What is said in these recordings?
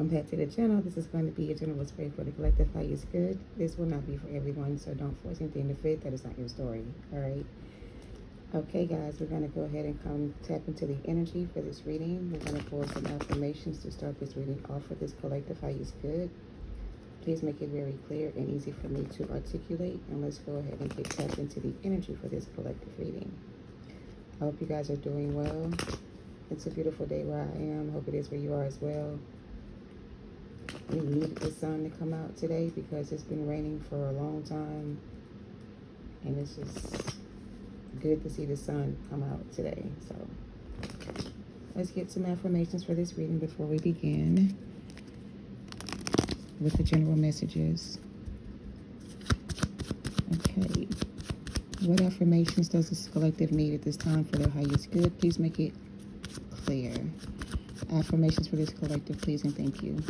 welcome back to the channel. This is going to be a general spray for the collective highest good. This will not be for everyone, so don't force anything to fit. That is not your story. All right. Okay, guys, we're going to go ahead and come tap into the energy for this reading. We're going to pull some affirmations to start this reading off for this collective highest good. Please make it very clear and easy for me to articulate. And let's go ahead and get tapped into the energy for this collective reading. I hope you guys are doing well. It's a beautiful day where I am. Hope it is where you are as well. We needed the sun to come out today because it's been raining for a long time. And it's just good to see the sun come out today. So let's get some affirmations for this reading before we begin with the general messages. Okay. What affirmations does this collective need at this time for their highest good? Please make it clear. Affirmations for this collective, please and thank you.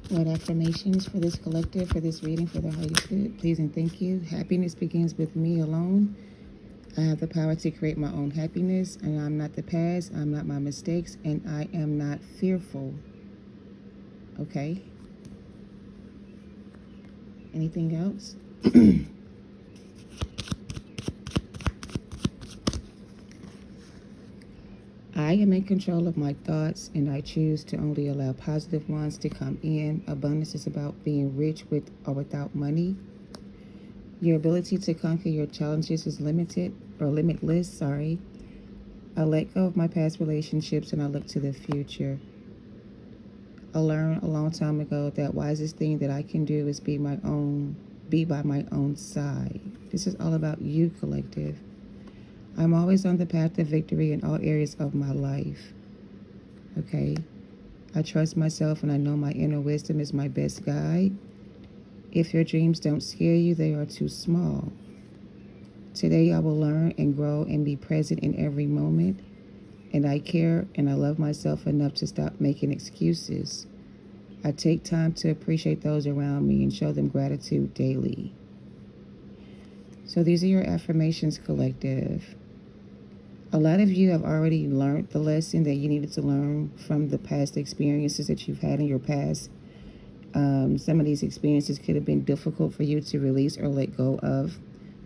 What affirmations for this collective, for this reading, for their highest good, please and thank you. Happiness begins with me alone. I have the power to create my own happiness, and I'm not the past, I'm not my mistakes, and I am not fearful. Okay. Anything else? I am in control of my thoughts, and I choose to only allow positive ones to come in. Abundance is about being rich with or without money. Your ability to conquer your challenges is limitless. I let go of my past relationships and I look to the future. I learned a long time ago that wisest thing that I can do is be by my own side. This is all about you, collective. I'm always on the path to victory in all areas of my life. Okay? I trust myself and I know my inner wisdom is my best guide. If your dreams don't scare you, they are too small. Today I will learn and grow and be present in every moment. And I care and I love myself enough to stop making excuses. I take time to appreciate those around me and show them gratitude daily. So these are your affirmations, collective. A lot of you have already learned the lesson that you needed to learn from the past experiences that you've had in your past. Some of these experiences could have been difficult for you to release or let go of,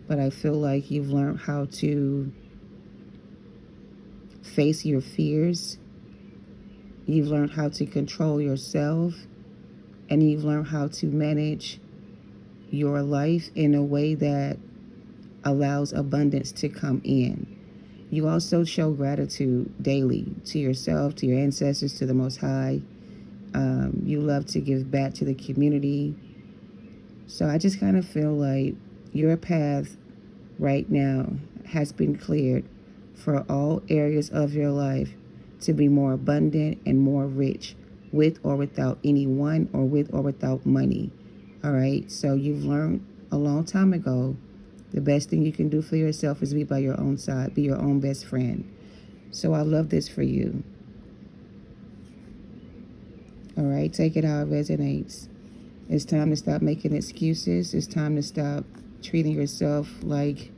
but I feel like you've learned how to face your fears. You've learned how to control yourself, and you've learned how to manage your life in a way that allows abundance to come in. You also show gratitude daily to yourself, to your ancestors, to the Most High. You love to give back to the community. So I just kind of feel like your path right now has been cleared for all areas of your life to be more abundant and more rich, with or without anyone, or with or without money. All right. So you've learned a long time ago, the best thing you can do for yourself is be by your own side, be your own best friend. So I love this for you. All right, take it how it resonates. It's time to stop making excuses. It's time to stop treating yourself like,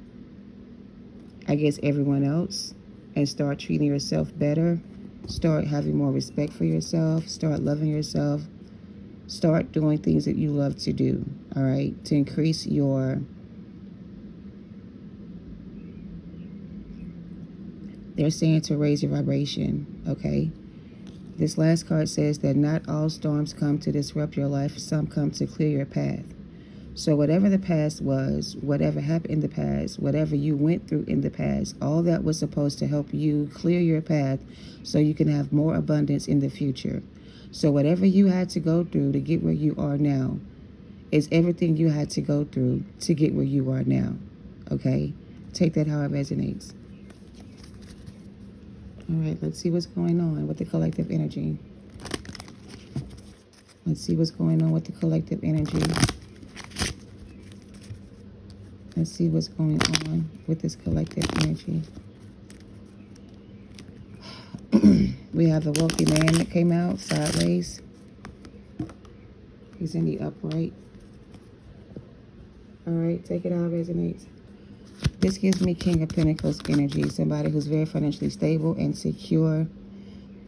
I guess, everyone else, and start treating yourself better. Start having more respect for yourself. Start loving yourself. Start doing things that you love to do, all right, to increase your... They're saying to raise your vibration, okay? This last card says that not all storms come to disrupt your life. Some come to clear your path. So whatever the past was, whatever happened in the past, whatever you went through in the past, all that was supposed to help you clear your path so you can have more abundance in the future. So whatever you had to go through to get where you are now is everything you had to go through to get where you are now, okay? Take that how it resonates. All right, let's see what's going on with the collective energy. Let's see what's going on with the collective energy. Let's see what's going on with this collective energy. We have the wealthy man that came out sideways. He's in the upright. All right, take it how it resonates. This gives me King of Pentacles energy. Somebody who's very financially stable and secure,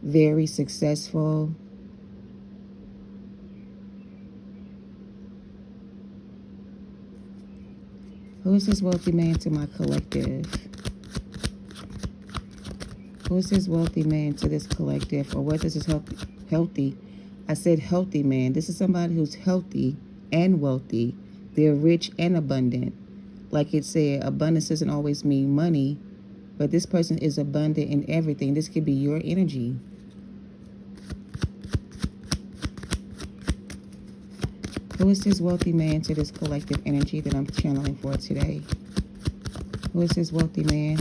very successful. Who is this wealthy man to my collective? Who is this wealthy man to this collective? Or what is this healthy? I said healthy man. This is somebody who's healthy and wealthy. They're rich and abundant. Like it said, abundance doesn't always mean money, but this person is abundant in everything. This could be your energy. Who is this wealthy man to this collective energy that I'm channeling for today? Who is this wealthy man?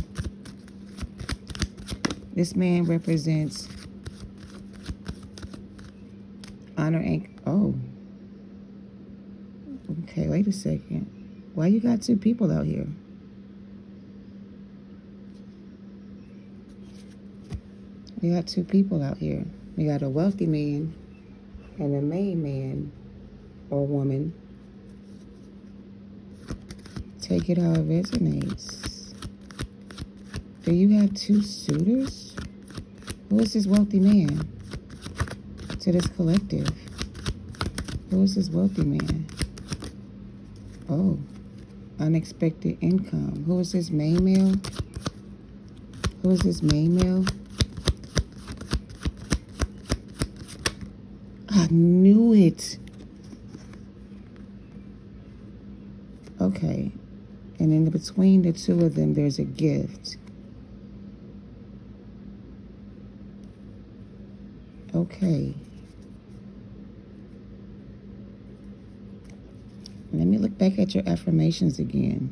This man represents honor and... Oh. Okay, wait a second. Why you got two people out here? We got two people out here. We got a wealthy man and a main man or woman. Take it how it resonates. Do you have two suitors? Who is this wealthy man to this collective? Who is this wealthy man? Oh, unexpected income. Who is this main male? Who is this main male? I knew it. Okay. And in between the two of them, there's a gift. Okay. Let me look back at your affirmations again.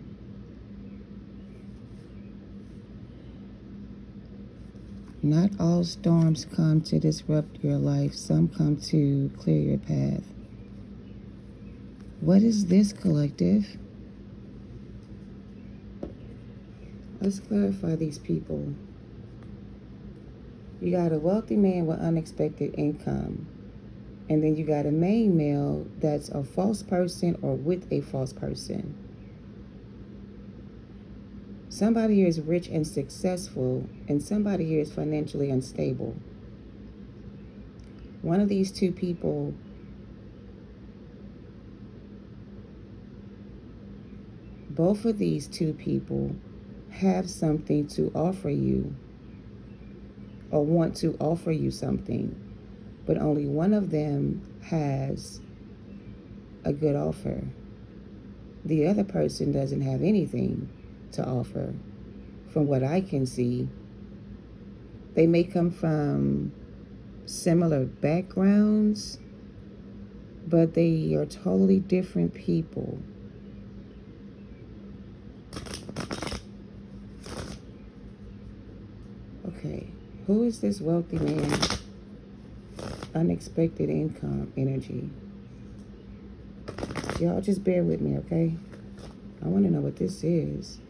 Not all storms come to disrupt your life. Some come to clear your path. What is this, collective? Let's clarify these people. You got a wealthy man with unexpected income. And then you got a main male that's a false person or with a false person. Somebody here is rich and successful, and somebody here is financially unstable. One of these two people both of these two people have something to offer you or want to offer you something, but only one of them has a good offer. The other person doesn't have anything to offer. From what I can see, they may come from similar backgrounds, but they are totally different people. Okay, who is this wealthy man? Unexpected income energy. Y'all just bear with me, okay? I want to know what this is.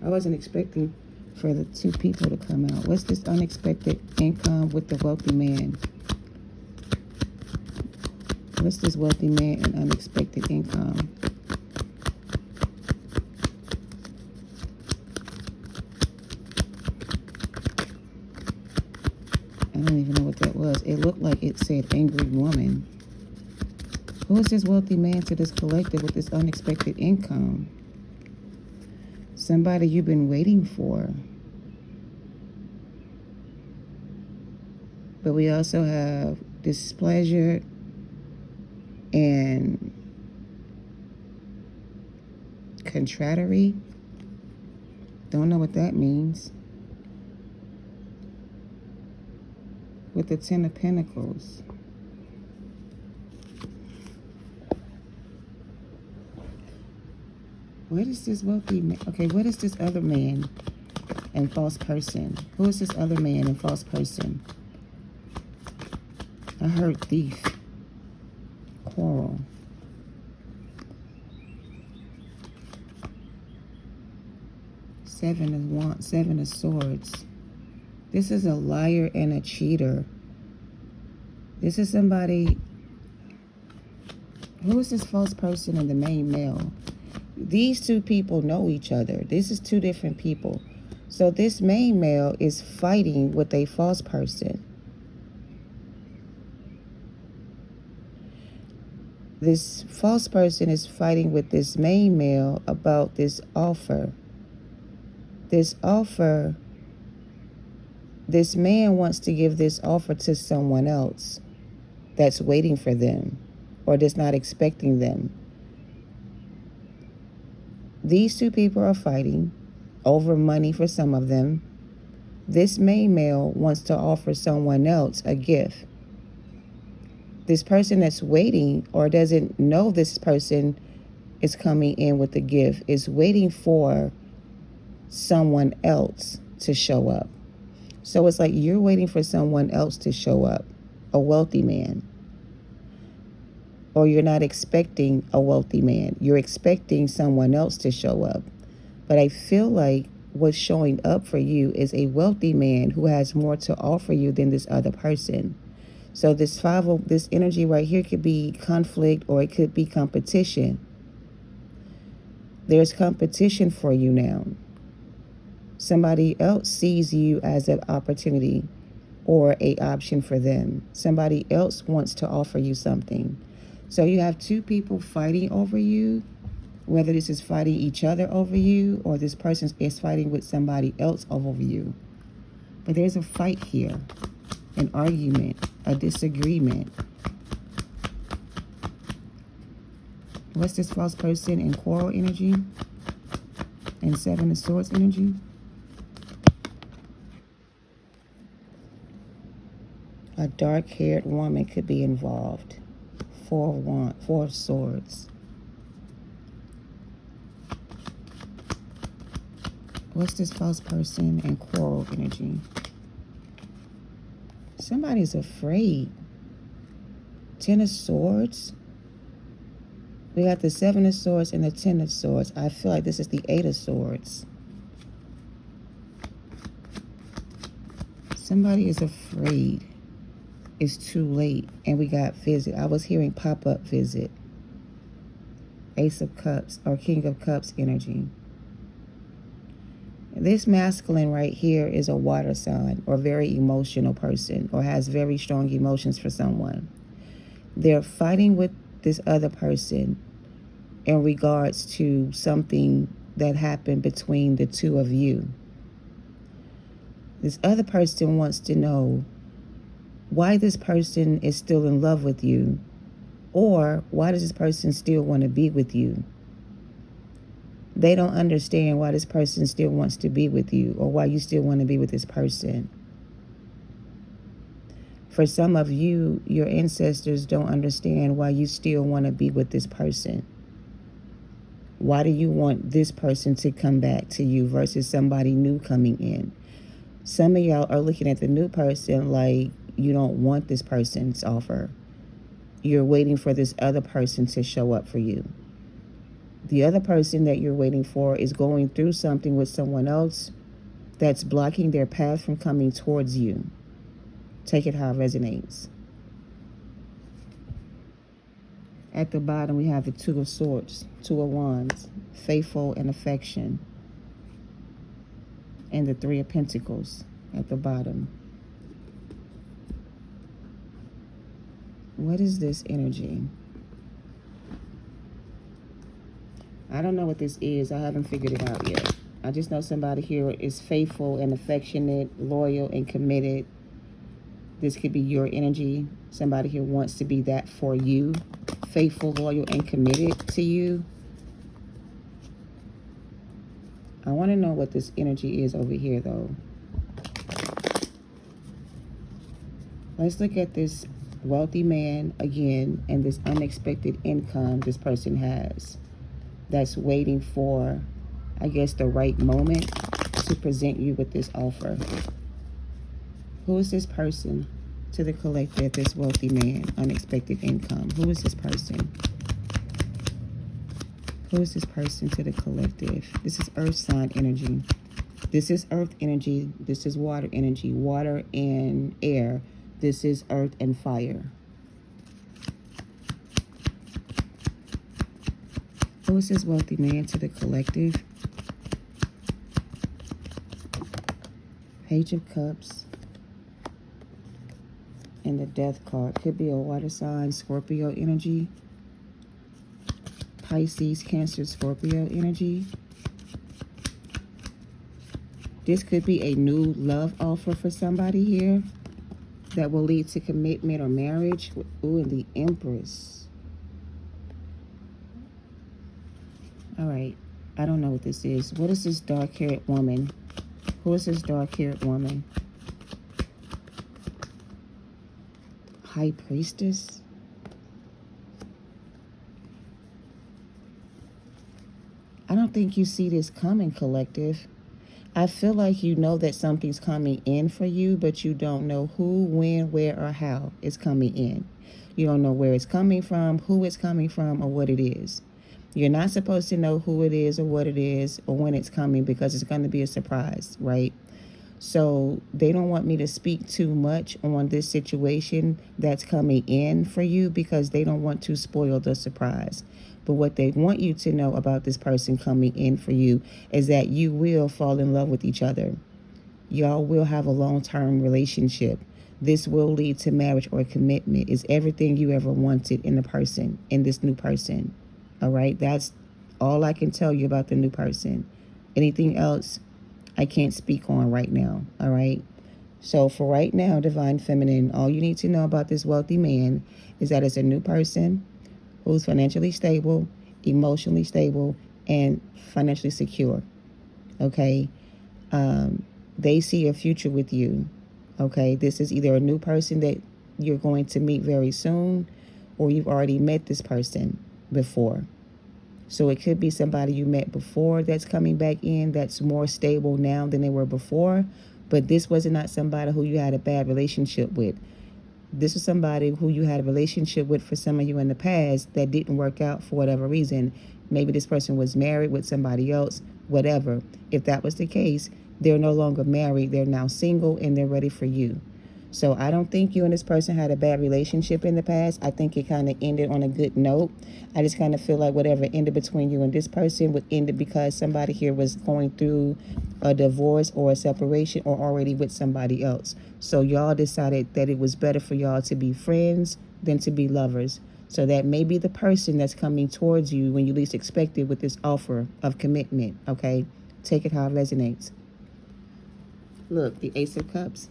I wasn't expecting for the two people to come out. What's this unexpected income with the wealthy man? What's this wealthy man and unexpected income? I don't even know what that was. It looked like it said angry woman. Who is this wealthy man to this collective with this unexpected income? Somebody you've been waiting for. But we also have displeasure and contrary. Don't know what that means. With the Ten of Pentacles. What is this wealthy man? Okay, what is this other man and false person? Who is this other man and false person? I heard thief. Quarrel. Seven of Swords. This is a liar and a cheater. This is somebody... Who is this false person and the main male? these two people know each other. This is two different people. So this main male is fighting with a false person. This false person is fighting with this main male about this offer. This offer, this man wants to give this offer to someone else that's waiting for them or that's not expecting them. These two people are fighting over money for some of them. This main male wants to offer someone else a gift. This person that's waiting or doesn't know this person is coming in with the gift is waiting for someone else to show up. So it's like you're waiting for someone else to show up, a wealthy man. Or you're not expecting a wealthy man. You're expecting someone else to show up. But I feel like what's showing up for you is a wealthy man who has more to offer you than this other person. So this energy right here could be conflict or it could be competition. There's competition for you now. Somebody else sees you as an opportunity or an option for them. Somebody else wants to offer you something. So you have two people fighting over you, whether this is fighting each other over you or this person is fighting with somebody else over you. But there's a fight here, an argument, a disagreement. What's this false person in quarrel energy and Seven of Swords energy? A dark-haired woman could be involved. Four of Swords. What's this false person and quarrel energy? Somebody's afraid. Ten of Swords. We got the Seven of Swords and the Ten of Swords. I feel like this is the Eight of Swords. Somebody is afraid. It's too late. And we got visit. I was hearing pop-up visit. Ace of Cups or King of Cups energy. This masculine right here is a water sign or very emotional person or has very strong emotions for someone. They're fighting with this other person in regards to something that happened between the two of you. This other person wants to know why this person is still in love with you, or why does this person still want to be with you? They don't understand why this person still wants to be with you or why you still want to be with this person. For some of you, your ancestors don't understand why you still want to be with this person. Why do you want this person to come back to you versus somebody new coming in? Some of y'all are looking at the new person like you don't want this person's offer. You're waiting for this other person to show up for you. The other person that you're waiting for is going through something with someone else that's blocking their path from coming towards you. Take it how it resonates. At the bottom, we have the Two of Swords, Two of Wands, faithful and affection. And the Three of Pentacles at the bottom. What is this energy? I don't know what this is. I haven't figured it out yet. I just know somebody here is faithful and affectionate, loyal and committed. This could be your energy. Somebody here wants to be that for you. Faithful, loyal, and committed to you. I want to know what this energy is over here, though. Let's look at this wealthy man again and this unexpected income this person has that's waiting for, I guess, the right moment to present you with this offer. Who is this person to the collective, this wealthy man, unexpected income? Who is this person? Who is this person to the collective? This is earth sign energy. This is earth energy. This is water energy. Water and air. This is earth and fire. Who is this wealthy man to the collective? Page of Cups and the Death card. Could be a water sign, Scorpio energy. Pisces, Cancer, Scorpio energy. This could be a new love offer for somebody here that will lead to commitment or marriage. Ooh, and the Empress. All right. I don't know what this is. What is this dark-haired woman? Who is this dark-haired woman? High Priestess? I don't think you see this coming, collective. I feel like you know that something's coming in for you, but you don't know who, when, where, or how it's coming in. You don't know where it's coming from, who it's coming from, or what it is. You're not supposed to know who it is or what it is or when it's coming because it's going to be a surprise, right? So they don't want me to speak too much on this situation that's coming in for you because they don't want to spoil the surprise. But what they want you to know about this person coming in for you is that you will fall in love with each other. Y'all will have a long-term relationship. This will lead to marriage or commitment. It's everything you ever wanted in a person, in this new person. All right? That's all I can tell you about the new person. Anything else, I can't speak on right now. All right? So for right now, Divine Feminine, all you need to know about this wealthy man is that it's a new person who's financially stable, emotionally stable, and financially secure. Okay? They see a future with you. Okay? This is either a new person that you're going to meet very soon, or you've already met this person before. So it could be somebody you met before that's coming back in that's more stable now than they were before. But this was not somebody who you had a bad relationship with. This is somebody who you had a relationship with for some of you in the past that didn't work out for whatever reason. Maybe this person was married with somebody else, whatever. If that was the case, they're no longer married. They're now single and they're ready for you. So I don't think you and this person had a bad relationship in the past. I think it kind of ended on a good note. I just kind of feel like whatever ended between you and this person would end it because somebody here was going through a divorce or a separation or already with somebody else. So y'all decided that it was better for y'all to be friends than to be lovers. So that may be the person that's coming towards you when you least expect it with this offer of commitment, okay? Take it how it resonates. Look, the Ace of Cups.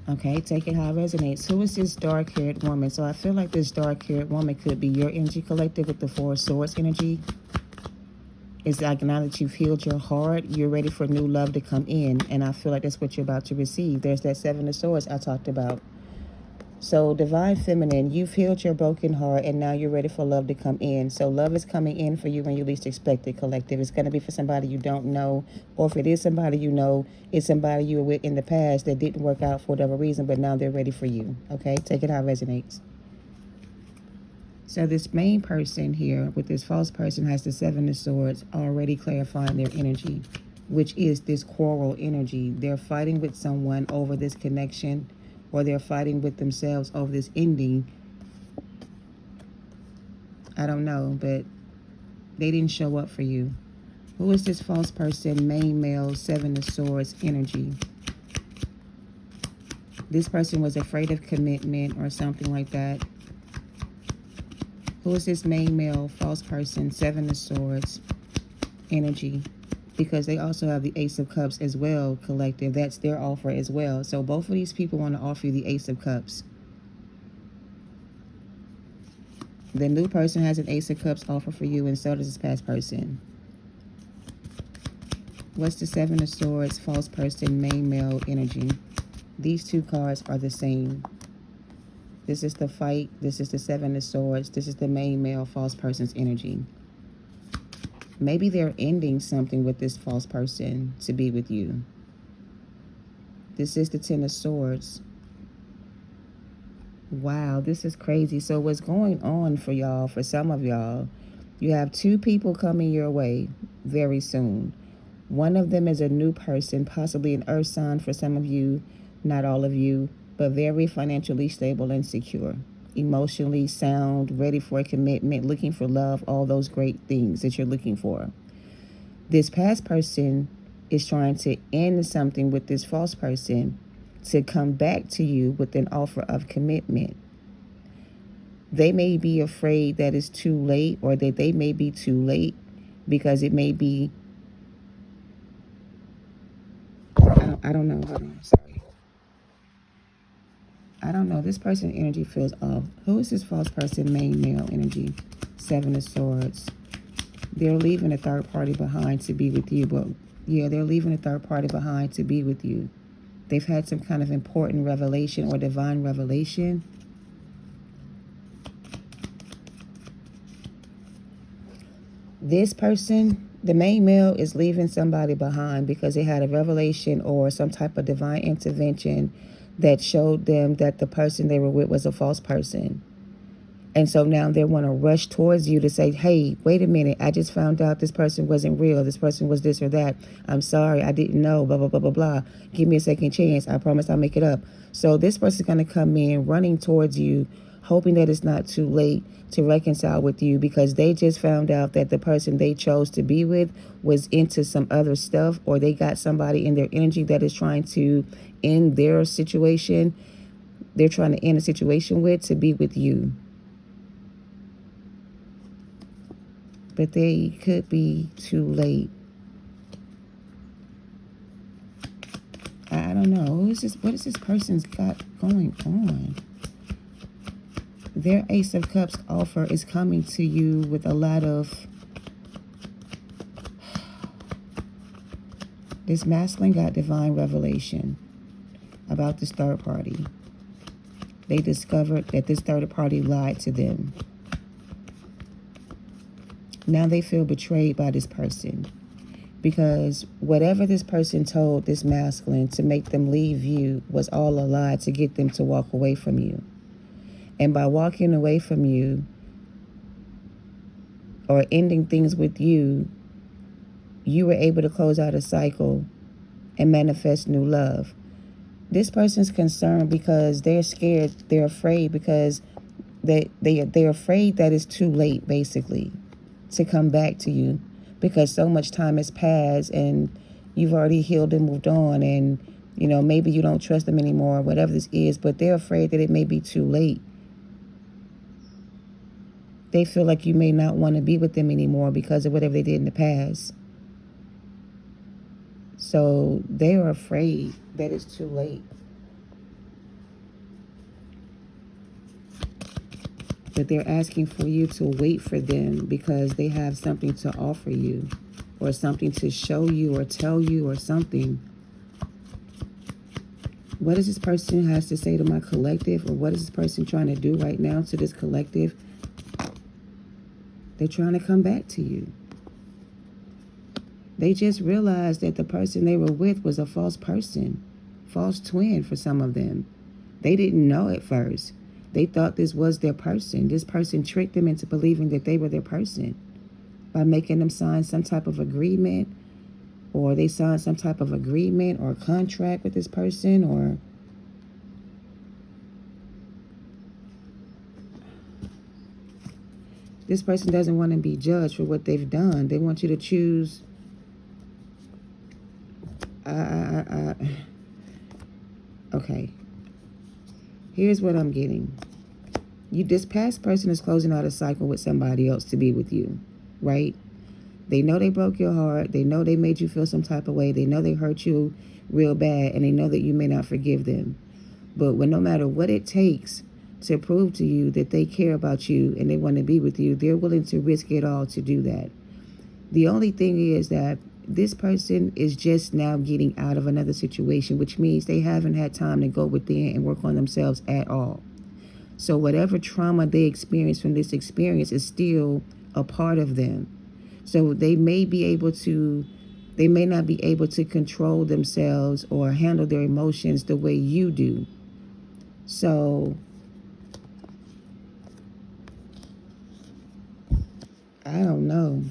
Okay, take it how it resonates. Who is this dark-haired woman? So I feel like this dark-haired woman could be your energy collective with the Four of Swords energy. It's like now that you've healed your heart, you're ready for new love to come in. And I feel like that's what you're about to receive. There's that Seven of Swords I talked about. So Divine Feminine, you've healed your broken heart and now you're ready for love to come in. So love is coming in for you when you least expect it, collective. It's going to be for somebody you don't know. Or if it is somebody you know, it's somebody you were with in the past that didn't work out for whatever reason, but now they're ready for you. Okay? Take it how it resonates. So this main person here with this false person has the Seven of Swords already clarifying their energy, which is this quarrel energy. They're fighting with someone over this connection, or they're fighting with themselves over this ending. I don't know, but they didn't show up for you. Who is this false person? Main male, Seven of Swords energy. This person was afraid of commitment or something like that. Who is this main male, false person, Seven of Swords energy? Because they also have the Ace of Cups as well, collective. That's their offer as well. So both of these people want to offer you the Ace of Cups. The new person has an Ace of Cups offer for you, and so does this past person. What's the Seven of Swords, false person, main male energy? These two cards are the same. This is the fight. This is the Seven of Swords. This is the main male, false person's energy. Maybe they're ending something with this false person to be with you. This is the Ten of Swords. Wow, this is crazy. So what's going on for y'all, for some of y'all, you have two people coming your way very soon. One of them is a new person, possibly an earth sign for some of you, not all of you, but very financially stable and secure. emotionally sound, ready for a commitment, looking for love, all those great things that you're looking for. This past person is trying to end something with this false person to come back to you with an offer of commitment. They may be afraid that it's too late, or that they may be too late because it may be, I don't know. Hold on, sorry. I don't know. This person energy feels off. Who is this false person? Main male energy. 7 of Swords. They're leaving a third party behind to be with you. But yeah, they're leaving a third party behind to be with you. They've had some kind of important revelation or divine revelation. This person, the main male, is leaving somebody behind because they had a revelation or some type of divine intervention that showed them that the person they were with was a false person. And so now they want to rush towards you to say, hey, wait a minute, I just found out this person wasn't real. This person was this or that. I'm sorry, I didn't know, blah, blah, blah, blah, blah. Give me a second chance. I promise I'll make it up. So this person's going to come in running towards you, hoping that it's not too late to reconcile with you, because they just found out that the person they chose to be with was into some other stuff, or they got somebody in their energy that is trying to end their situation. They're trying to end a situation with to be with you. But they could be too late. I don't know. Who is this? What is this person's got going on? Their Ace of Cups offer is coming to you with a lot of... This masculine got divine revelation about this third party. They discovered that this third party lied to them. Now they feel betrayed by this person, because whatever this person told this masculine to make them leave you was all a lie to get them to walk away from you. And by walking away from you or ending things with you, you were able to close out a cycle and manifest new love. This person's concerned because they're scared, they're afraid, because they're afraid that it's too late, basically, to come back to you, because so much time has passed and you've already healed and moved on, and you know, maybe you don't trust them anymore, whatever this is, but they're afraid that it may be too late. They feel like you may not want to be with them anymore because of whatever they did in the past. So they are afraid that it's too late. But they're asking for you to wait for them because they have something to offer you, or something to show you or tell you or something. What does this person has to say to my collective, or what is this person trying to do right now to this collective? They're trying to come back to you. They just realized that the person they were with was a false person, false twin for some of them. They didn't know at first. They thought this was their person. This person tricked them into believing that they were their person by making them sign some type of agreement, or they signed some type of agreement or contract with this person, or this person doesn't want to be judged for what they've done. They want you to choose. Okay. Here's what I'm getting. This past person is closing out a cycle with somebody else to be with you, right? They know they broke your heart. They know they made you feel some type of way. They know they hurt you real bad, and they know that you may not forgive them. But no matter what it takes to prove to you that they care about you and they want to be with you, they're willing to risk it all to do that. The only thing is that this person is just now getting out of another situation, which means they haven't had time to go within and work on themselves at all. So whatever trauma they experience from this experience is still a part of them. So they may not be able to control themselves or handle their emotions the way you do. So I don't know.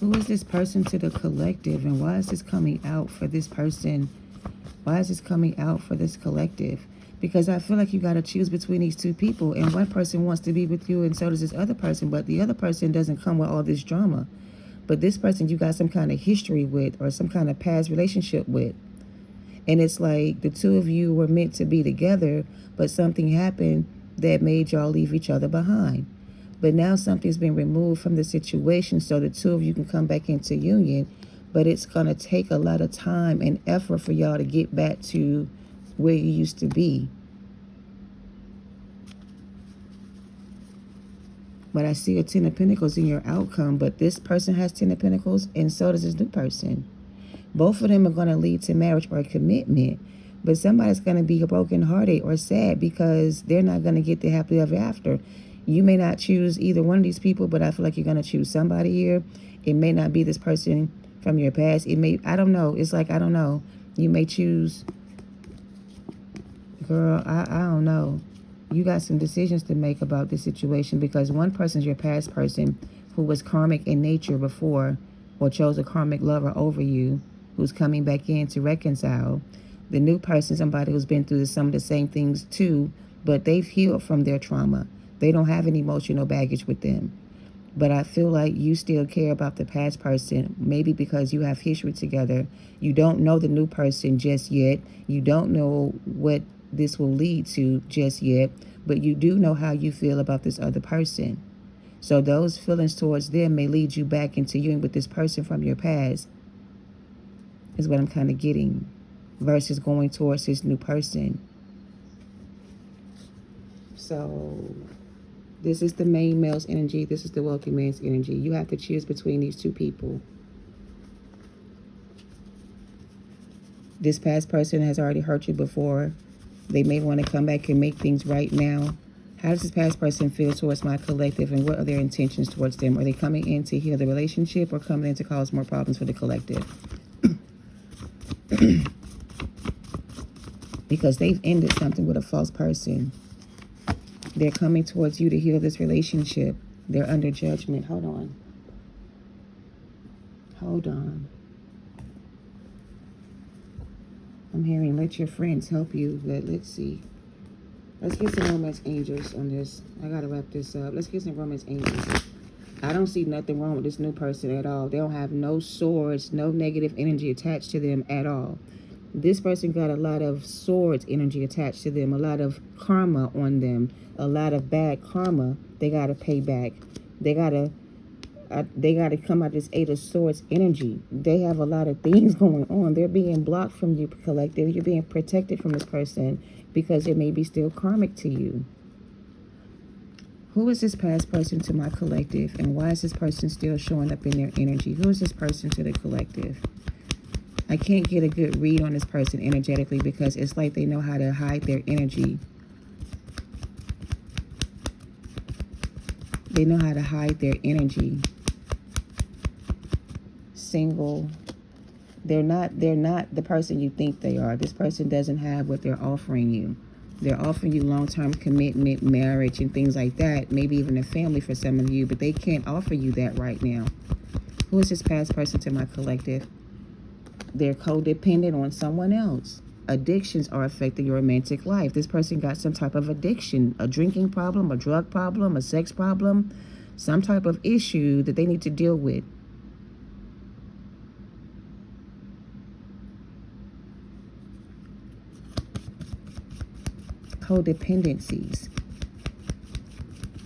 Who is this person to the collective, and why is this coming out for this person Why is this coming out for this collective? Because I feel like you got to choose between these two people, and one person wants to be with you and so does this other person, but the other person doesn't come with all this drama. But this person you got some kind of history with or some kind of past relationship with. And it's like the two of you were meant to be together, but something happened that made y'all leave each other behind. But now something's been removed from the situation so the two of you can come back into union. But it's going to take a lot of time and effort for y'all to get back to where you used to be. But I see a 10 of Pentacles in your outcome, but this person has 10 of Pentacles and so does this new person. Both of them are going to lead to marriage or a commitment, but somebody's going to be brokenhearted or sad because they're not going to get the happily ever after. You may not choose either one of these people, but I feel like you're going to choose somebody here. It may not be this person from your past. It may, I don't know. It's like, I don't know. You may choose, girl, I don't know. You got some decisions to make about this situation because one person's your past person who was karmic in nature before or chose a karmic lover over you who's coming back in to reconcile. The new person, somebody who's been through some of the same things too, but they've healed from their trauma. They don't have any emotional baggage with them. But I feel like you still care about the past person, maybe because you have history together. You don't know the new person just yet. You don't know what this will lead to just yet, but you do know how you feel about this other person. So those feelings towards them may lead you back into union with this person from your past, is what I'm kind of getting, versus going towards this new person. So this is the main male's energy. This is the wealthy man's energy. You have to choose between these two people. This past person has already hurt you before. They may want to come back and make things right now. How does this past person feel towards my collective, and what are their intentions towards them? Are they coming in to heal the relationship or coming in to cause more problems for the collective? Because they've ended something with a false person. They're coming towards you to heal this relationship. They're under judgment. Hold on. Hold on. I'm hearing let your friends help you. Let's see. Let's get some romance angels on this. I got to wrap this up. Let's get some romance angels. I don't see nothing wrong with this new person at all. They don't have no swords, no negative energy attached to them at all. This person got a lot of swords energy attached to them, a lot of karma on them, a lot of bad karma they got to pay back. They got to come out this 8 of Swords energy. They have a lot of things going on. They're being blocked from you, collective. You're being protected from this person because it may be still karmic to you. Who is this past person to my collective, and why is this person still showing up in their energy? Who is this person to the collective? I can't get a good read on this person energetically because it's like they know how to hide their energy. They know how to hide their energy. Single. They're not the person you think they are. This person doesn't have what they're offering you. They're offering you long-term commitment, marriage, and things like that. Maybe even a family for some of you, but they can't offer you that right now. Who is this past person to my collective? They're codependent on someone else. Addictions are affecting your romantic life. This person got some type of addiction, a drinking problem, a drug problem, a sex problem, some type of issue that they need to deal with. Codependencies,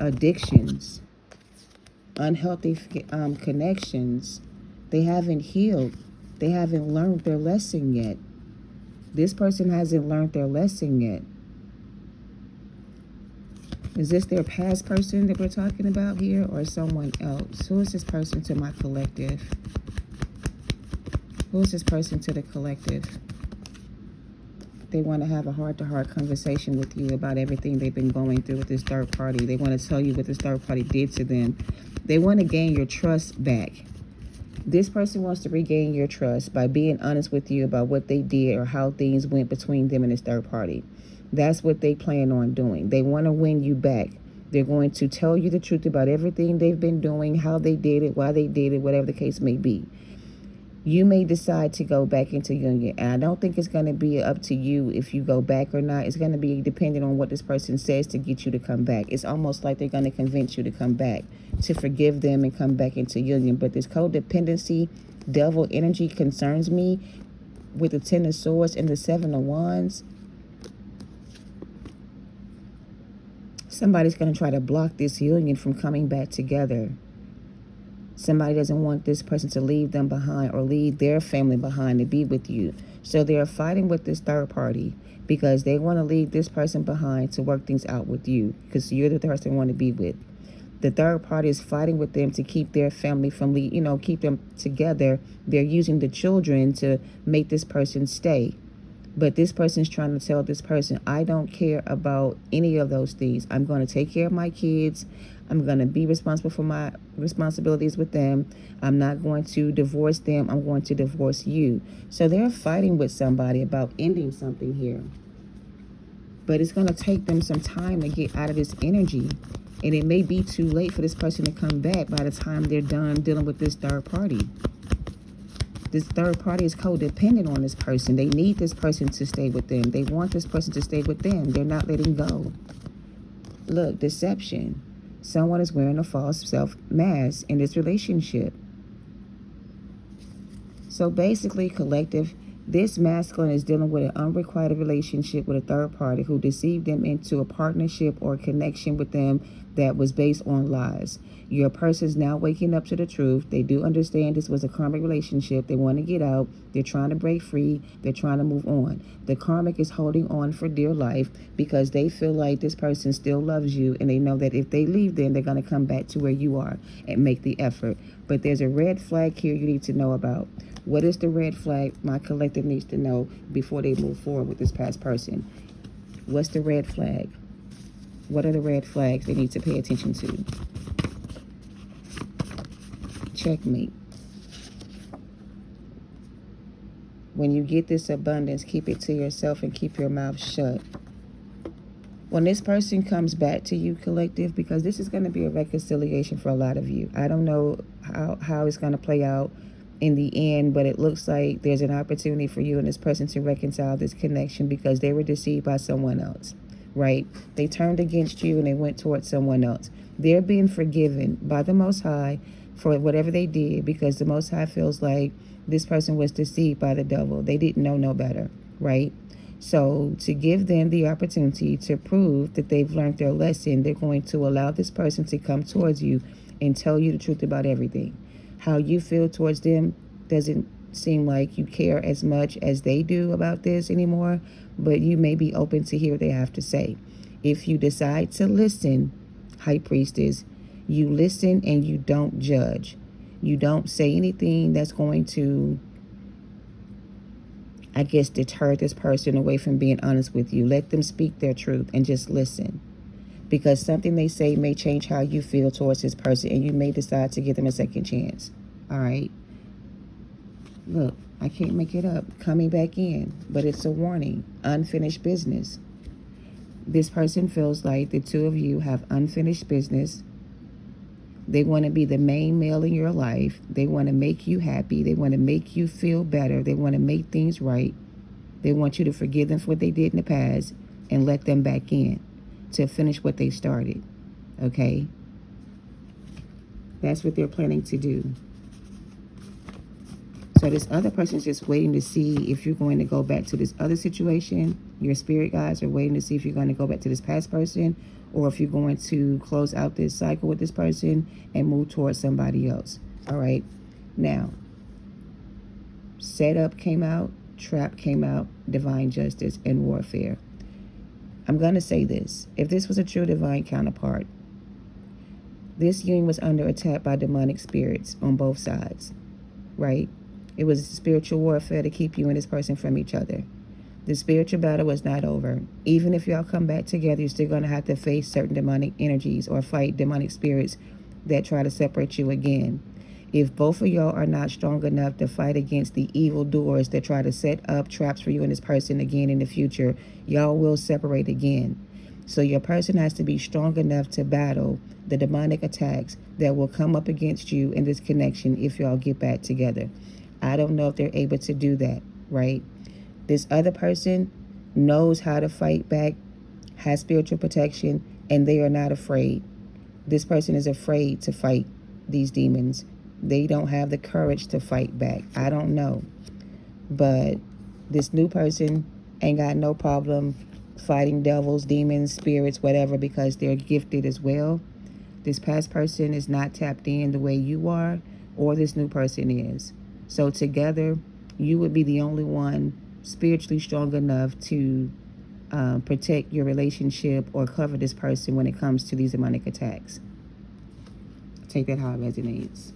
addictions, unhealthy connections. They haven't healed. They haven't learned their lesson yet. This person hasn't learned their lesson yet. Is this their past person that we're talking about here, or someone else? Who is this person to my collective? Who is this person to the collective? They want to have a heart-to-heart conversation with you about everything they've been going through with this third party. They want to tell you what this third party did to them. They want to gain your trust back. This person wants to regain your trust by being honest with you about what they did or how things went between them and this third party. That's what they plan on doing. They want to win you back. They're going to tell you the truth about everything they've been doing, how they did it, why they did it, whatever the case may be. You may decide to go back into union. And I don't think it's going to be up to you if you go back or not. It's going to be dependent on what this person says to get you to come back. It's almost like they're going to convince you to come back, to forgive them and come back into union. But this codependency, devil energy concerns me with the Ten of Swords and the Seven of Wands. Somebody's going to try to block this union from coming back together. Somebody doesn't want this person to leave them behind or leave their family behind to be with you. So they're fighting with this third party because they want to leave this person behind to work things out with you, because you're the person they want to be with. The third party is fighting with them to keep their family from, keep them together. They're using the children to make this person stay. But this person is trying to tell this person, I don't care about any of those things. I'm going to take care of my kids. I'm going to be responsible for my responsibilities with them. I'm not going to divorce them. I'm going to divorce you. So they're fighting with somebody about ending something here. But it's going to take them some time to get out of this energy. And it may be too late for this person to come back by the time they're done dealing with this third party. This third party is codependent on this person. They need this person to stay with them. They want this person to stay with them. They're not letting go. Look, deception. Someone is wearing a false self-mask in this relationship. So basically, collective, this masculine is dealing with an unrequited relationship with a third party who deceived them into a partnership or connection with them that was based on lies. Your person's now waking up to the truth. They do understand this was a karmic relationship. They want to get out. They're trying to break free. They're trying to move on. The karmic is holding on for dear life because they feel like this person still loves you, and they know that if they leave them, they're going to come back to where you are and make the effort. But there's a red flag here you need to know about. What is the red flag my collective needs to know before they move forward with this past person? What's the red flag? What are the red flags they need to pay attention to? Checkmate. When you get this abundance, keep it to yourself and keep your mouth shut. When this person comes back to you, collective, because this is going to be a reconciliation for a lot of you. I don't know how it's going to play out in the end, but it looks like there's an opportunity for you and this person to reconcile this connection because they were deceived by someone else, right? They turned against you and they went towards someone else. They're being forgiven by the Most High for whatever they did because the Most High feels like this person was deceived by the devil. They didn't know no better, right? So to give them the opportunity to prove that they've learned their lesson, they're going to allow this person to come towards you and tell you the truth about everything. How you feel towards them doesn't seem like you care as much as they do about this anymore, but you may be open to hear what they have to say. If you decide to listen, High Priestess, you listen and you don't judge. You don't say anything that's going to, I guess, deter this person away from being honest with you. Let them speak their truth and just listen. Because something they say may change how you feel towards this person, and you may decide to give them a second chance. All right? Look, I can't make it up. Coming back in, but it's a warning. Unfinished business. This person feels like the two of you have unfinished business. They want to be the main male in your life. They want to make you happy. They want to make you feel better. They want to make things right. They want you to forgive them for what they did in the past and let them back in to finish what they started. Okay? That's what they're planning to do. So this other person is just waiting to see if you're going to go back to this other situation. Your spirit guides are waiting to see if you're going to go back to this past person or if you're going to close out this cycle with this person and move towards somebody else. All right? Now, setup came out, trap came out, divine justice, and warfare. I'm going to say this. If this was a true divine counterpart, this union was under attack by demonic spirits on both sides, right? It was spiritual warfare to keep you and this person from each other. The spiritual battle was not over. Even if y'all come back together, you're still going to have to face certain demonic energies or fight demonic spirits that try to separate you again. If both of y'all are not strong enough to fight against the evil doers that try to set up traps for you and this person again in the future, y'all will separate again. So your person has to be strong enough to battle the demonic attacks that will come up against you in this connection if y'all get back together. I don't know if they're able to do that, right? This other person knows how to fight back, has spiritual protection, and they are not afraid. This person is afraid to fight these demons. They don't have the courage to fight back. I don't know. But this new person ain't got no problem fighting devils, demons, spirits, whatever, because they're gifted as well. This past person is not tapped in the way you are, or this new person is. So together, you would be the only one spiritually strong enough to protect your relationship or cover this person when it comes to these demonic attacks. Take that how it resonates.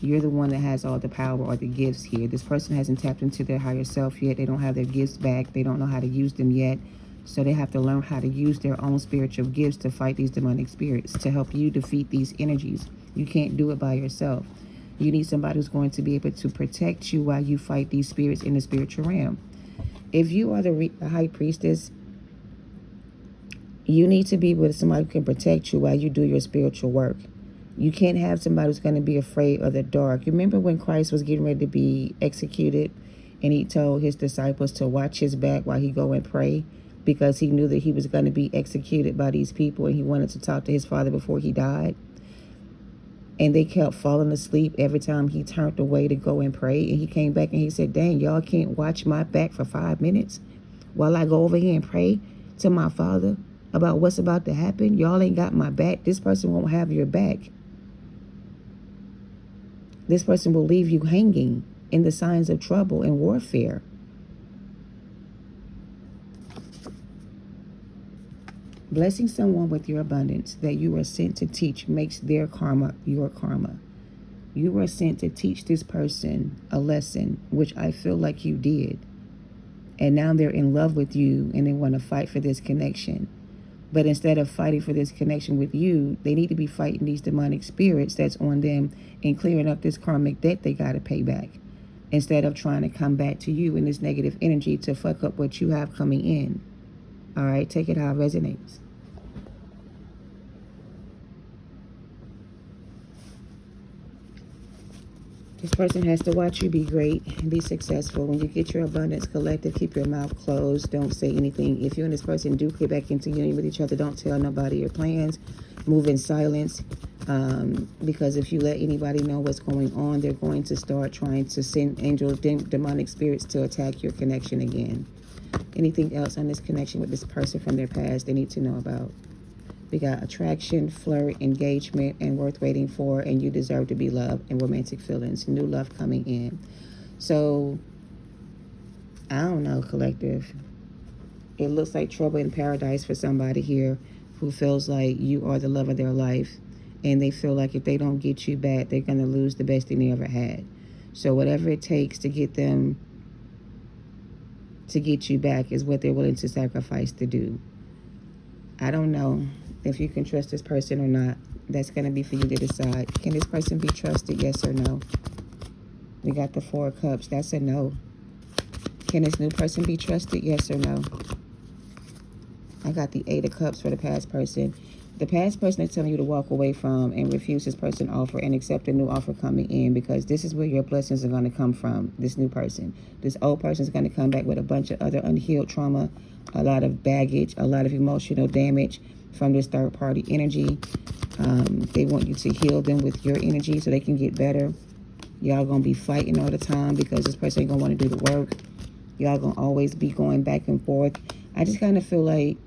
You're the one that has all the power or the gifts here. This person hasn't tapped into their higher self yet. They don't have their gifts back. They don't know how to use them yet. So they have to learn how to use their own spiritual gifts to fight these demonic spirits, to help you defeat these energies. You can't do it by yourself. You need somebody who's going to be able to protect you while you fight these spirits in the spiritual realm. If you are the high priestess, you need to be with somebody who can protect you while you do your spiritual work. You can't have somebody who's going to be afraid of the dark. You remember when Christ was getting ready to be executed and he told his disciples to watch his back while he go and pray, because he knew that he was going to be executed by these people and he wanted to talk to his Father before he died. And they kept falling asleep every time he turned away to go and pray. And he came back and he said, dang, y'all can't watch my back for 5 minutes while I go over here and pray to my Father about what's about to happen. Y'all ain't got my back. This person won't have your back. This person will leave you hanging in the signs of trouble and warfare. Blessing someone with your abundance that you are sent to teach makes their karma your karma. You were sent to teach this person a lesson, which I feel like you did. And now they're in love with you and they want to fight for this connection. But instead of fighting for this connection with you, they need to be fighting these demonic spirits that's on them and clearing up this karmic debt they got to pay back, instead of trying to come back to you in this negative energy to fuck up what you have coming in. All right, take it how it resonates. This person has to watch you be great and be successful. When you get your abundance collected, keep your mouth closed. Don't say anything. If you and this person do get back into union with each other, don't tell nobody your plans. Move in silence. Because if you let anybody know what's going on, they're going to start trying to send angel demonic spirits to attack your connection again. Anything else on this connection with this person from their past they need to know about? We got attraction, flirt, engagement, and worth waiting for, and you deserve to be loved, and romantic feelings, new love coming in. So, I don't know, collective. It looks like trouble in paradise for somebody here who feels like you are the love of their life, and they feel like if they don't get you back, they're going to lose the best thing they ever had. So whatever it takes to get them to get you back is what they're willing to sacrifice to do. I don't know if you can trust this person or not. That's going to be for you to decide. Can this person be trusted? Yes or no? We got the 4 of Cups. That's a no. Can this new person be trusted? Yes or no? I got the 8 of Cups for the past person. The past person is telling you to walk away from and refuse this person's offer and accept a new offer coming in, because this is where your blessings are going to come from, this new person. This old person is going to come back with a bunch of other unhealed trauma, a lot of baggage, a lot of emotional damage from this third-party energy. They want you to heal them with your energy so they can get better. Y'all going to be fighting all the time because this person ain't going to want to do the work. Y'all going to always be going back and forth. I just kind of feel like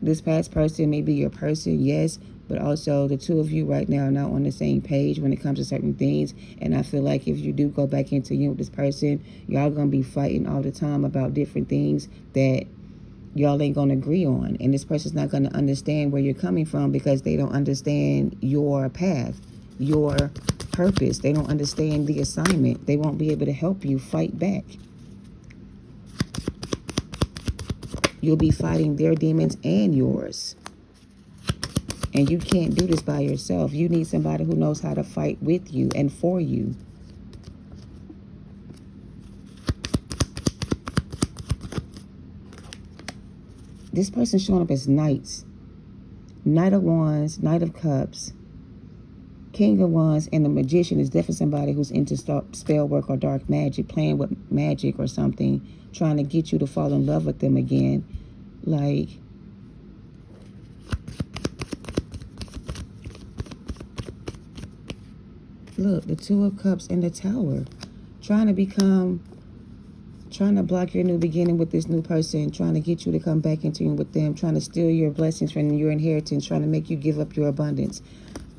this past person may be your person, yes, but also the two of you right now are not on the same page when it comes to certain things. And I feel like if you do go back into union with this person, y'all going to be fighting all the time about different things that y'all ain't going to agree on. And this person's not going to understand where you're coming from because they don't understand your path, your purpose. They don't understand the assignment. They won't be able to help you fight back. You'll be fighting their demons and yours. And you can't do this by yourself. You need somebody who knows how to fight with you and for you. This person's showing up as knights. Knight of Wands, Knight of Cups. King of Wands and the Magician is definitely somebody who's into spell work or dark magic, playing with magic or something, trying to get you to fall in love with them again. Like, look, the Two of Cups and the Tower. Trying to block your new beginning with this new person, trying to get you to come back into with them, trying to steal your blessings from your inheritance, trying to make you give up your abundance.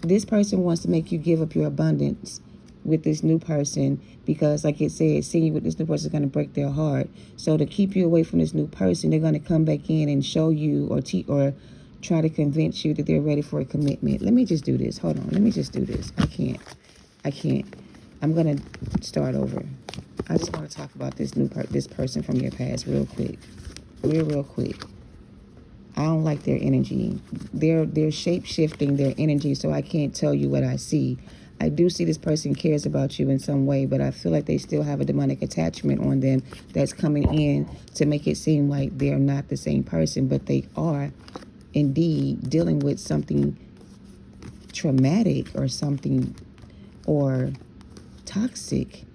This person wants to make you give up your abundance with this new person because, like it said, seeing you with this new person is going to break their heart. So to keep you away from this new person, they're going to come back in and show you or try to convince you that they're ready for a commitment. Let me just do this. Hold on. Let me just do this. I can't. I'm going to start over. I just want to talk about this this person from your past real quick. Real quick. I don't like their energy. They're shape-shifting their energy, so I can't tell you what I see. I do see this person cares about you in some way, but I feel like they still have a demonic attachment on them that's coming in to make it seem like they're not the same person, but they are indeed dealing with something traumatic or something or toxic.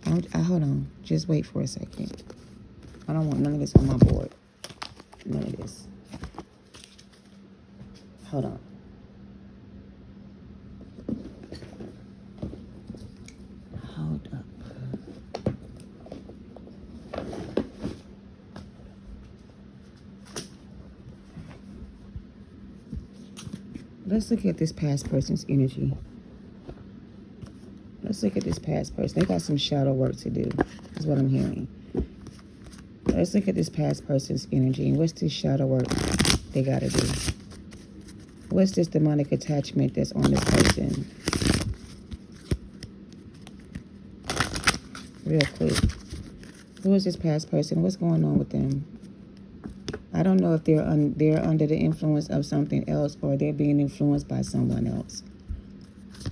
Hold on. Just wait for a second. I don't want none of this on my board. None of this. Hold on. Hold up. Let's look at this past person's energy. Let's look at this past person. They got some shadow work to do, is what I'm hearing. Let's look at this past person's energy. And what's this shadow work they got to do? What's this demonic attachment that's on this person? Real quick. Who is this past person? What's going on with them? I don't know if they're under the influence of something else or they're being influenced by someone else.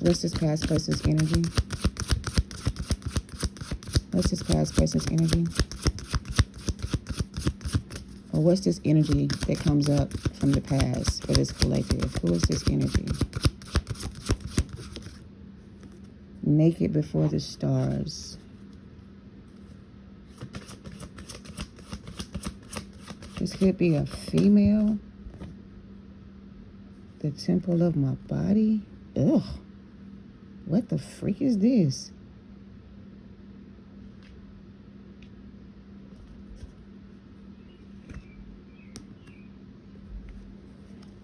What's this past person's energy? What's this past person's energy? Or what's this energy that comes up from the past for this collective? Who is this energy? Naked before the stars. This could be a female. The temple of my body. Ugh. What the freak is this?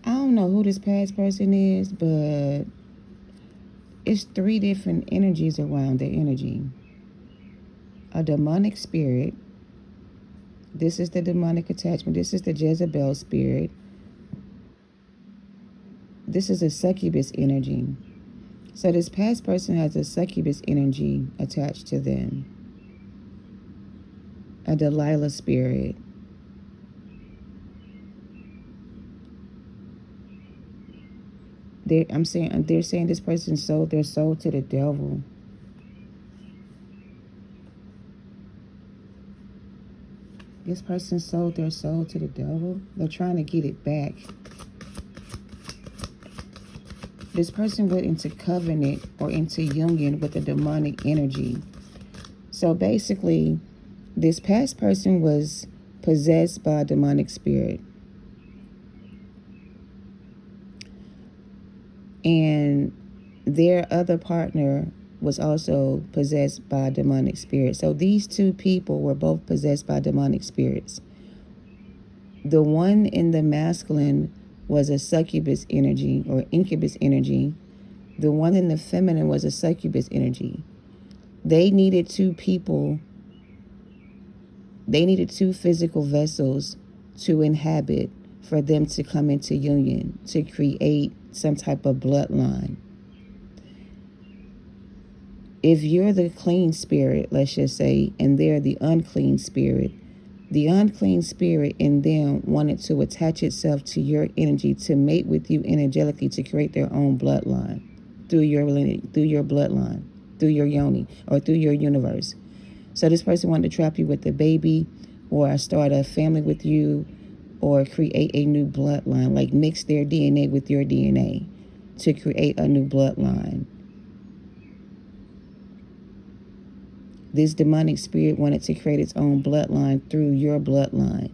I don't know who this past person is, but it's 3 different energies around their energy. A demonic spirit. This is the demonic attachment. This is the Jezebel spirit. This is a succubus energy. So this past person has a succubus energy attached to them. A Delilah spirit. They're saying this person sold their soul to the devil. This person sold their soul to the devil. They're trying to get it back. This person went into covenant or into union with a demonic energy. So basically, this past person was possessed by a demonic spirit. And their other partner was also possessed by a demonic spirit. So these 2 people were both possessed by demonic spirits. The one in the masculine was a succubus energy or incubus energy. The one in the feminine was a succubus energy. They needed 2 people. They needed 2 physical vessels to inhabit for them to come into union, to create some type of bloodline. If you're the clean spirit, let's just say, and they're the unclean spirit in them wanted to attach itself to your energy, to mate with you energetically, to create their own bloodline through your bloodline, through your yoni, or through your universe. So this person wanted to trap you with the baby, or start a family with you, or create a new bloodline, like mix their DNA with your DNA. to create a new bloodline. This demonic spirit wanted to create its own bloodline through your bloodline.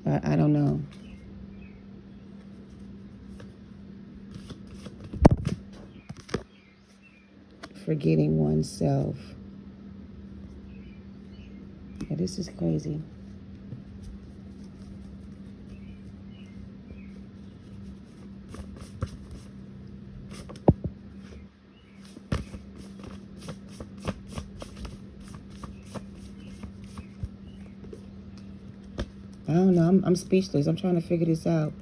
I don't know. Forgetting oneself. Yeah, this is crazy. I don't know. I'm speechless. I'm trying to figure this out.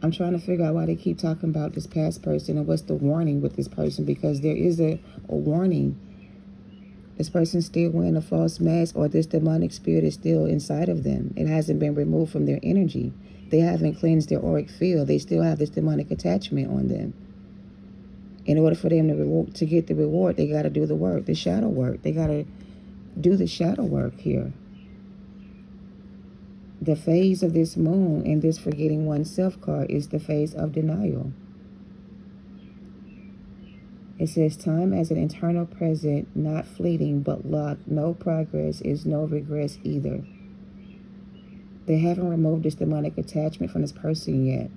I'm trying to figure out why they keep talking about this past person and what's the warning with this person, because there is a warning. This person's still wearing a false mask, or this demonic spirit is still inside of them. It hasn't been removed from their energy. They haven't cleansed their auric field. They still have this demonic attachment on them. In order for them to get the reward, they got to do the work, the shadow work. They got to do the shadow work here. The phase of this moon in this forgetting oneself card is the phase of denial. It says, time as an eternal present, not fleeting, but locked. No progress is no regress either. They haven't removed this demonic attachment from this person yet.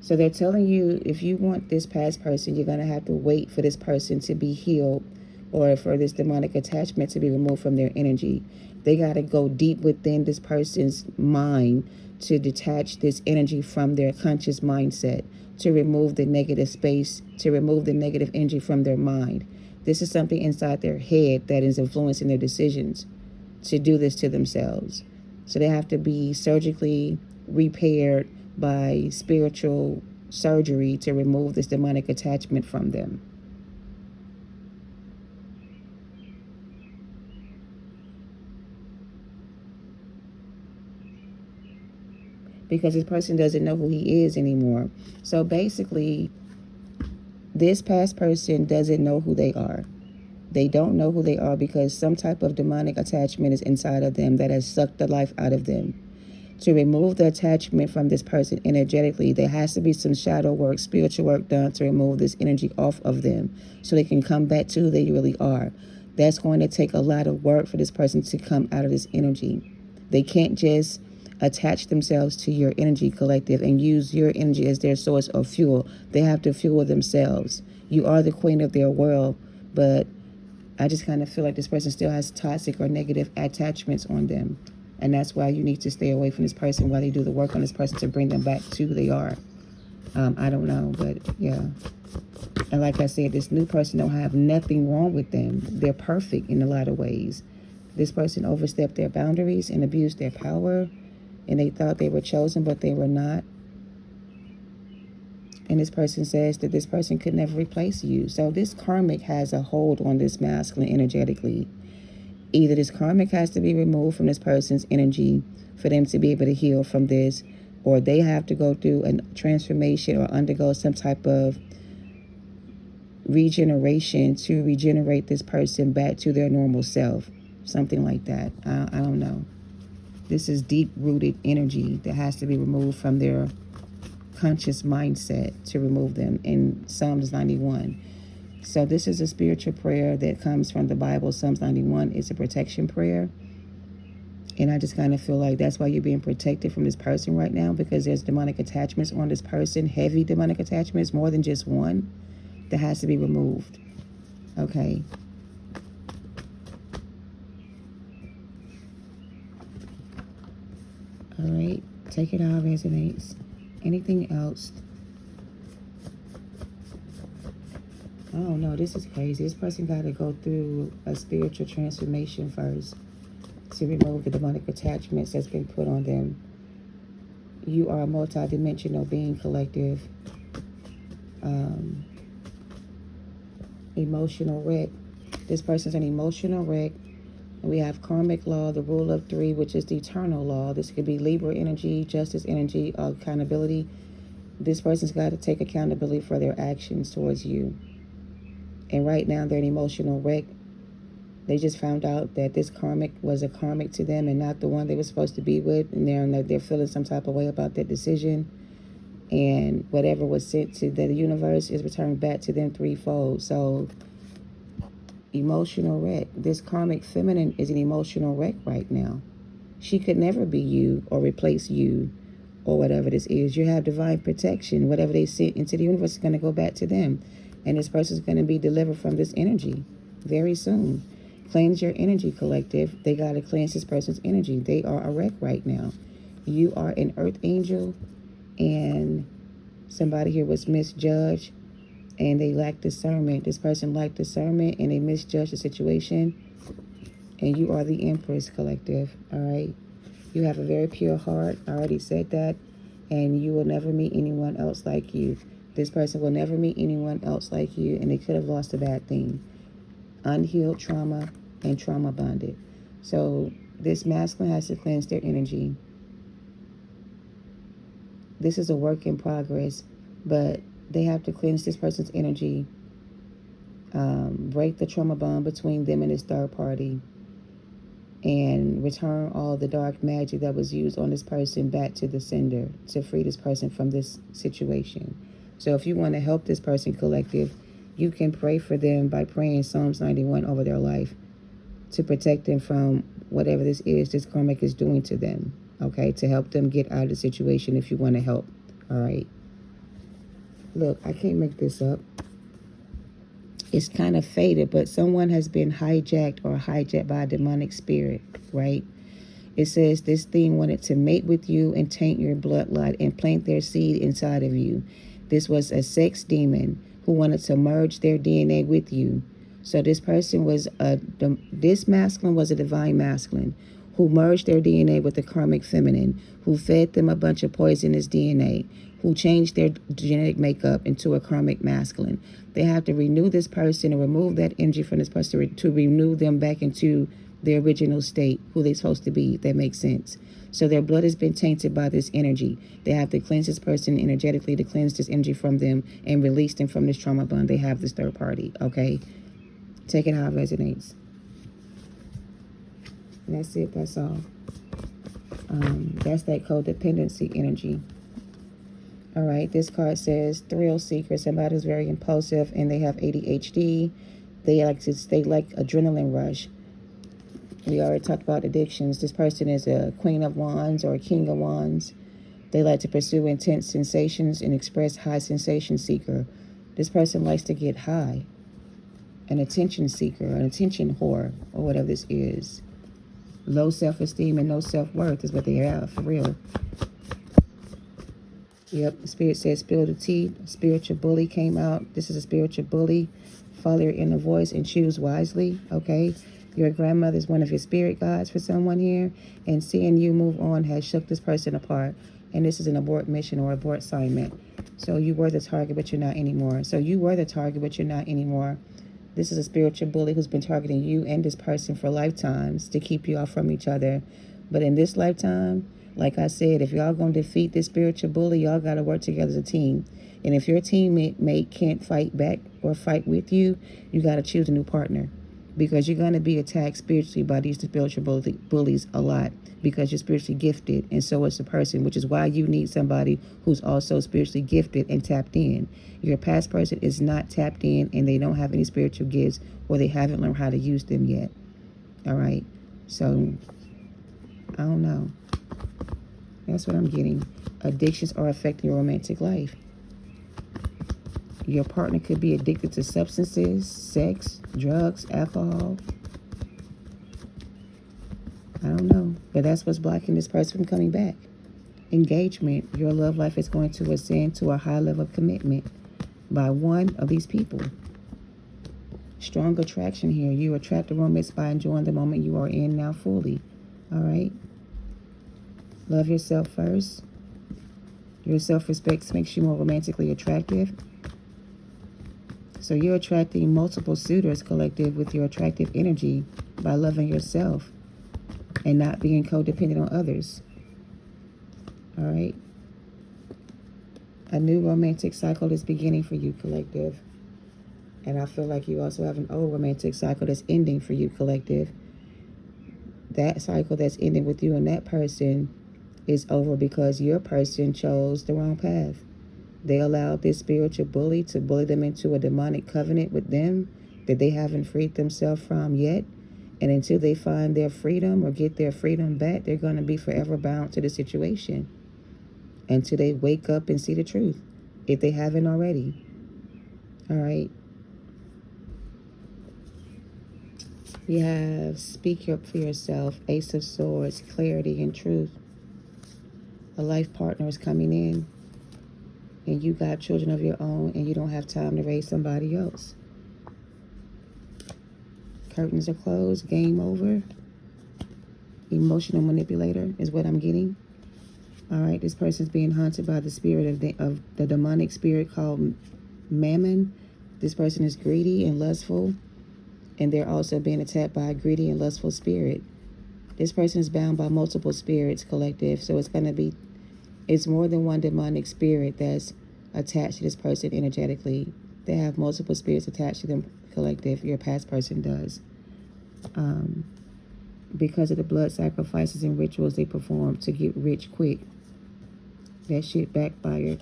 So they're telling you, if you want this past person, you're going to have to wait for this person to be healed, or for this demonic attachment to be removed from their energy. They got to go deep within this person's mind to detach this energy from their conscious mindset, to remove the negative space, to remove the negative energy from their mind. This is something inside their head that is influencing their decisions to do this to themselves. So they have to be surgically repaired by spiritual surgery to remove this demonic attachment from them. Because this person doesn't know who he is anymore. So basically, this past person doesn't know who they are. They don't know who they are because some type of demonic attachment is inside of them that has sucked the life out of them. To remove the attachment from this person energetically, there has to be some shadow work, spiritual work done to remove this energy off of them so they can come back to who they really are. That's going to take a lot of work for this person to come out of this energy. They can't just attach themselves to your energy collective and use your energy as their source of fuel. They have to fuel themselves. You are the queen of their world, but I just kind of feel like this person still has toxic or negative attachments on them. And that's why you need to stay away from this person while they do the work on this person to bring them back to who they are. I don't know, but yeah. And like I said, this new person don't have nothing wrong with them. They're perfect in a lot of ways. This person overstepped their boundaries and abused their power, and they thought they were chosen, but they were not. And this person says that this person could never replace you. So this karmic has a hold on this masculine energetically. Either this karmic has to be removed from this person's energy for them to be able to heal from this, or they have to go through a transformation or undergo some type of regeneration to regenerate this person back to their normal self. Something like that. I don't know. This is deep-rooted energy that has to be removed from their conscious mindset to remove them in Psalms 91. So this is a spiritual prayer that comes from the Bible. Psalms 91 is a protection prayer. And I just kind of feel like that's why you're being protected from this person right now, because there's demonic attachments on this person, heavy demonic attachments, more than just one, that has to be removed. Okay. All right. Take it how it resonates. Anything else? Oh no, this is crazy. This person got to go through a spiritual transformation first to remove the demonic attachments that's been put on them. You are a multi-dimensional being, collective. Emotional wreck. This person's an emotional wreck. And we have karmic law, the rule of three, which is the eternal law. This could be Libra energy, justice energy, accountability. This person's got to take accountability for their actions towards you. And right now, they're an emotional wreck. They just found out that this karmic was a karmic to them and not the one they were supposed to be with. And they're feeling some type of way about that decision. And whatever was sent to the universe is returned back to them threefold. So, emotional wreck. This karmic feminine is an emotional wreck right now. She could never be you or replace you or whatever this is. You have divine protection. Whatever they sent into the universe is going to go back to them. And this person is going to be delivered from this energy very soon. Cleanse your energy, collective. They got to cleanse this person's energy. They are a wreck right now. You are an earth angel, and somebody here was misjudged, and they lack discernment. This person lacked discernment, and they misjudged the situation. And you are the Empress, collective, all right? You have a very pure heart. I already said that. And you will never meet anyone else like you. This person will never meet anyone else like you, and they could have lost a bad thing. Unhealed trauma and trauma bonded. So this masculine has to cleanse their energy. This is a work in progress, but they have to cleanse this person's energy, break the trauma bond between them and this third party, and return all the dark magic that was used on this person back to the sender to free this person from this situation. So if you want to help this person, collective, you can pray for them by praying Psalms 91 over their life to protect them from whatever this is this karmic is doing to them, okay, to help them get out of the situation if you want to help, all right? Look, I can't make this up. It's kind of faded, but someone has been hijacked by a demonic spirit, right? It says this thing wanted to mate with you and taint your bloodline and plant their seed inside of you. This was a sex demon who wanted to merge their DNA with you. So this person was this masculine was a divine masculine who merged their DNA with the karmic feminine, who fed them a bunch of poisonous DNA, who changed their genetic makeup into a karmic masculine. They have to renew this person and remove that energy from this person to renew them back into their original state, who they're supposed to be. That makes sense. So their blood has been tainted by this energy. They have to cleanse this person energetically to cleanse this energy from them and release them from this trauma bond. They have this third party, okay? Take it how it resonates. And that's it. That's all. That's that codependency energy. All right. This card says thrill seeker. Somebody who's very impulsive and they have ADHD. They like adrenaline rush. We already talked about addictions. This person is a Queen of Wands or a King of Wands. They like to pursue intense sensations and express high sensation seeker. This person likes to get high. An attention seeker, an attention whore, or whatever this is. Low self-esteem and no self-worth is what they have, for real. Yep, the Spirit says spill the tea. Spiritual bully came out. This is a spiritual bully. Follow your inner voice and choose wisely, okay? Your grandmother is one of your spirit guides for someone here. And seeing you move on has shook this person apart. And this is an abort mission or abort assignment. So you were the target, but you're not anymore. So you were the target, but you're not anymore. This is a spiritual bully who's been targeting you and this person for lifetimes to keep you off from each other. But in this lifetime, like I said, if y'all going to defeat this spiritual bully, y'all got to work together as a team. And if your teammate can't fight back or fight with you, you got to choose a new partner. Because you're going to be attacked spiritually by these spiritual bullies a lot. Because you're spiritually gifted, and so is the person, which is why you need somebody who's also spiritually gifted and tapped in. Your past person is not tapped in, and they don't have any spiritual gifts, or they haven't learned how to use them yet. All right? So, I don't know. That's what I'm getting. Addictions are affecting your romantic life. Your partner could be addicted to substances, sex, drugs, alcohol. I don't know. But that's what's blocking this person from coming back. Engagement. Your love life is going to ascend to a high level of commitment by one of these people. Strong attraction here. You attract the romance by enjoying the moment you are in now fully. All right? Love yourself first. Your self-respect makes you more romantically attractive. So you're attracting multiple suitors, collective, with your attractive energy by loving yourself and not being codependent on others. All right? A new romantic cycle is beginning for you, collective. And I feel like you also have an old romantic cycle that's ending for you, collective. That cycle that's ending with you and that person is over because your person chose the wrong path. They allowed this spiritual bully to bully them into a demonic covenant with them that they haven't freed themselves from yet. And until they find their freedom or get their freedom back, they're going to be forever bound to the situation until they wake up and see the truth, if they haven't already. All right. We have speak up for yourself, Ace of Swords, clarity and truth. A life partner is coming in, and you got children of your own, and you don't have time to raise somebody else. Curtains are closed, game over. Emotional manipulator is what I'm getting. All right, this person's being haunted by the spirit of the demonic spirit called Mammon. This person is greedy and lustful, and they're also being attacked by a greedy and lustful spirit. This person is bound by multiple spirits, collective, so it's more than one demonic spirit that's attached to this person energetically. They have multiple spirits attached to them, collective. Your past person does. Because of the blood sacrifices and rituals they perform to get rich quick. That shit backfired.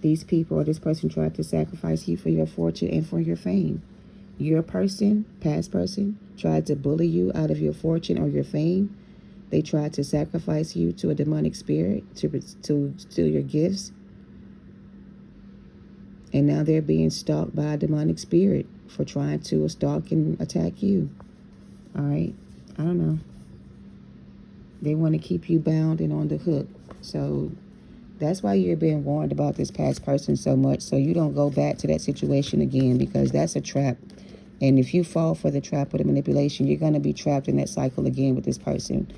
These people or this person tried to sacrifice you for your fortune and for your fame. Your person, past person, tried to bully you out of your fortune or your fame. They tried to sacrifice you to a demonic spirit to steal your gifts. And now they're being stalked by a demonic spirit for trying to stalk and attack you. All right? I don't know. They want to keep you bound and on the hook. So that's why you're being warned about this past person so much, so you don't go back to that situation again, because that's a trap. And if you fall for the trap or the manipulation, you're going to be trapped in that cycle again with this person.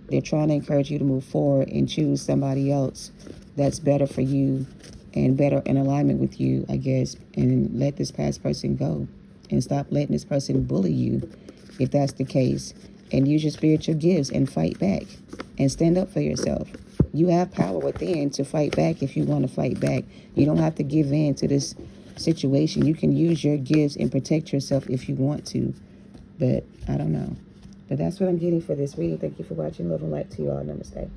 They're trying to encourage you to move forward and choose somebody else that's better for you and better in alignment with you, I guess, and let this past person go and stop letting this person bully you, if that's the case, and use your spiritual gifts and fight back and stand up for yourself. You have power within to fight back if you want to fight back. You don't have to give in to this situation. You can use your gifts and protect yourself if you want to. But I don't know. But that's what I'm getting for this reading. Thank you for watching. Love and light to you all. Namaste.